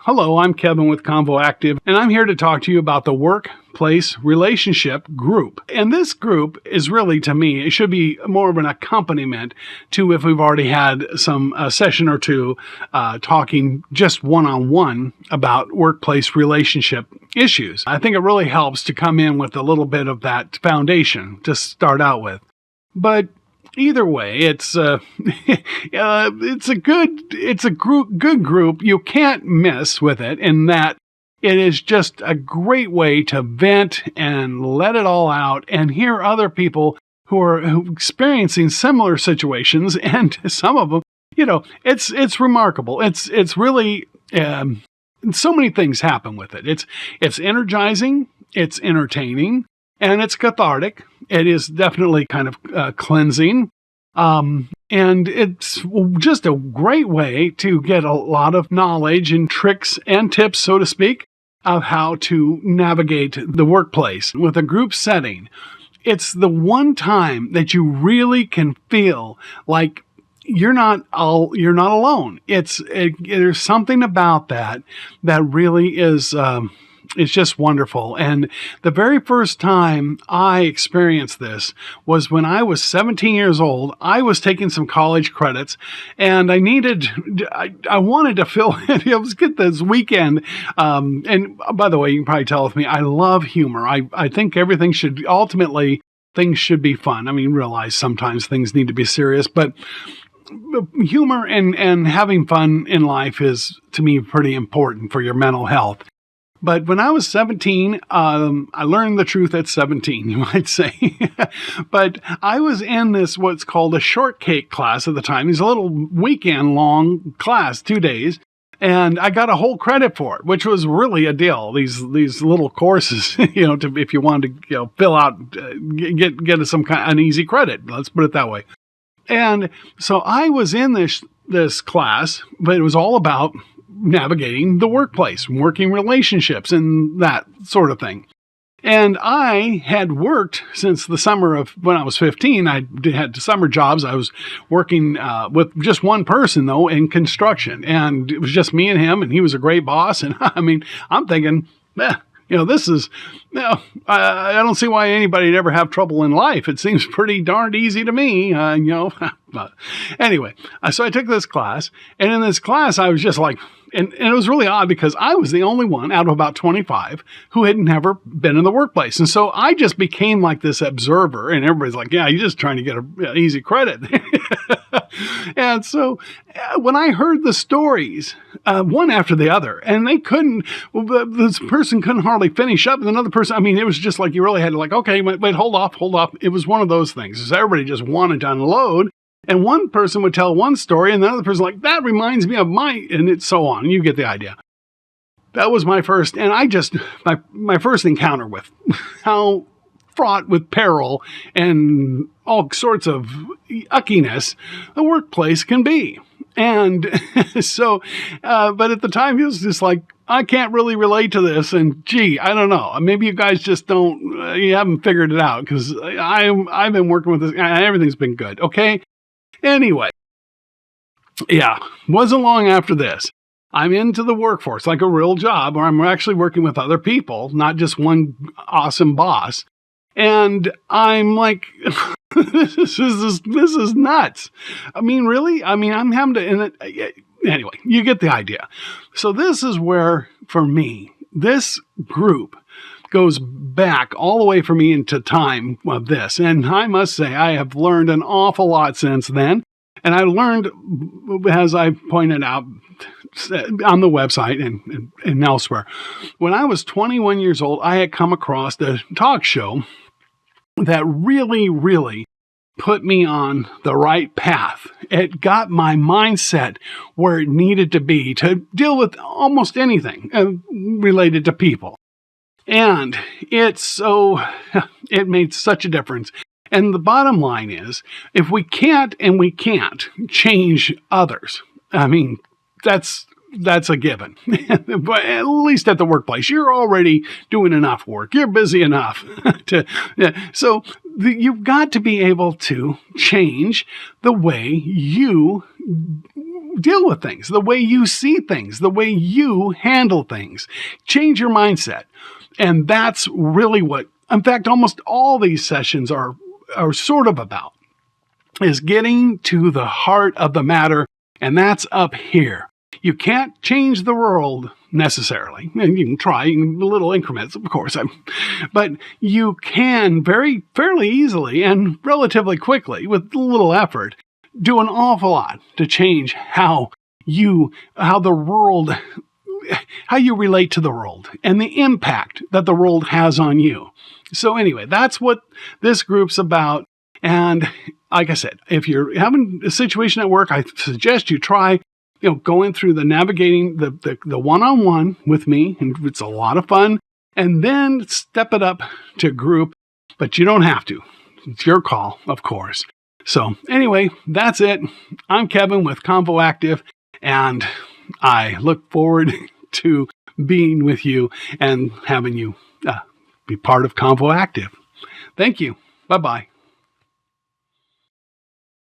Hello, I'm Kevin with ConvoActive, and I'm here to talk to you about the workplace relationship group. And this group is really, to me, it should be more of an accompaniment to if we've already had some session or two talking just one-on-one about workplace relationship issues. I think it really helps to come in with a little bit of that foundation to start out with. But either way, it's a good group. You can't miss with it in that it is just a great way to vent and let it all out and hear other people who are experiencing similar situations. And some of them, it's remarkable. It's really so many things happen with it. It's energizing. It's entertaining. And it's cathartic. It is definitely kind of cleansing. And it's just a great way to get a lot of knowledge and tricks and tips, so to speak, of how to navigate the workplace with a group setting. It's the one time that you really can feel like you're not alone. There's something about that really is, it's just wonderful. And the very first time I experienced this was when I was 17 years old. I was taking some college credits and I wanted to fill it. It was good this weekend. And by the way, you can probably tell with me, I love humor. I think ultimately things should be fun. I mean, realize sometimes things need to be serious, but humor and having fun in life is, to me, pretty important for your mental health. But when I was 17, I learned the truth at 17, you might say. But I was in this, what's called a shortcake class at the time. It's a little weekend-long class, 2 days. And I got a whole credit for it, which was really a deal. These little courses, if you wanted to, fill out, get some kind an easy credit. Let's put it that way. And so I was in this class, but it was all about navigating the workplace, working relationships, and that sort of thing. And I had worked since the summer of when I was 15. I had summer jobs. I was working with just one person, though, in construction. And it was just me and him, and he was a great boss. And I mean, I'm thinking, this is, I don't see why anybody'd ever have trouble in life. It seems pretty darned easy to me, But anyway, so I took this class, and in this class, I was just like, and it was really odd because I was the only one out of about 25 who had never been in the workplace. And so I just became like this observer, and everybody's like, yeah, you're just trying to get an easy credit. And so when I heard the stories, one after the other, and this person couldn't hardly finish up, and another person, I mean, it was just like you really had to okay, wait, hold off. It was one of those things. So everybody just wanted to unload. And one person would tell one story, and the other person that reminds me of and it's so on. You get the idea. That was my first, and my first encounter with how fraught with peril and all sorts of yuckiness the workplace can be. And so, but at the time, it was just like, I can't really relate to this. And gee, I don't know. Maybe you guys just you haven't figured it out, because I've been working with this, and everything's been good. Okay. Anyway, yeah, wasn't long after this. I'm into the workforce, like a real job, where I'm actually working with other people, not just one awesome boss. And I'm like, this is nuts. I mean, really? I mean, I'm having to, anyway, you get the idea. So this is where, for me, this group goes back all the way for me into time of this. And I must say, I have learned an awful lot since then. And I learned, as I pointed out on the website and elsewhere, when I was 21 years old, I had come across a talk show that really, really put me on the right path. It got my mindset where it needed to be to deal with almost anything related to people. And it made such a difference. And the bottom line is, if we can't change others, I mean, that's a given. But at least at the workplace, you're already doing enough work. You're busy enough so you've got to be able to change the way you deal with things, the way you see things, the way you handle things. Change your mindset. And that's really what, in fact, almost all these sessions are sort of about, is getting to the heart of the matter. And that's up here. You can't change the world necessarily. And you can try in little increments, of course. But you can fairly easily and relatively quickly, with little effort, do an awful lot to change how you relate to the world and the impact that the world has on you. So anyway, that's what this group's about. And like I said, if you're having a situation at work, I suggest you try, going through the navigating the one-on-one with me, and it's a lot of fun, and then step it up to group, but you don't have to. It's your call, of course. So anyway, that's it. I'm Kevin with ConvoActive, and I look forward to being with you and having you be part of ConvoActive. Thank you. Bye-bye.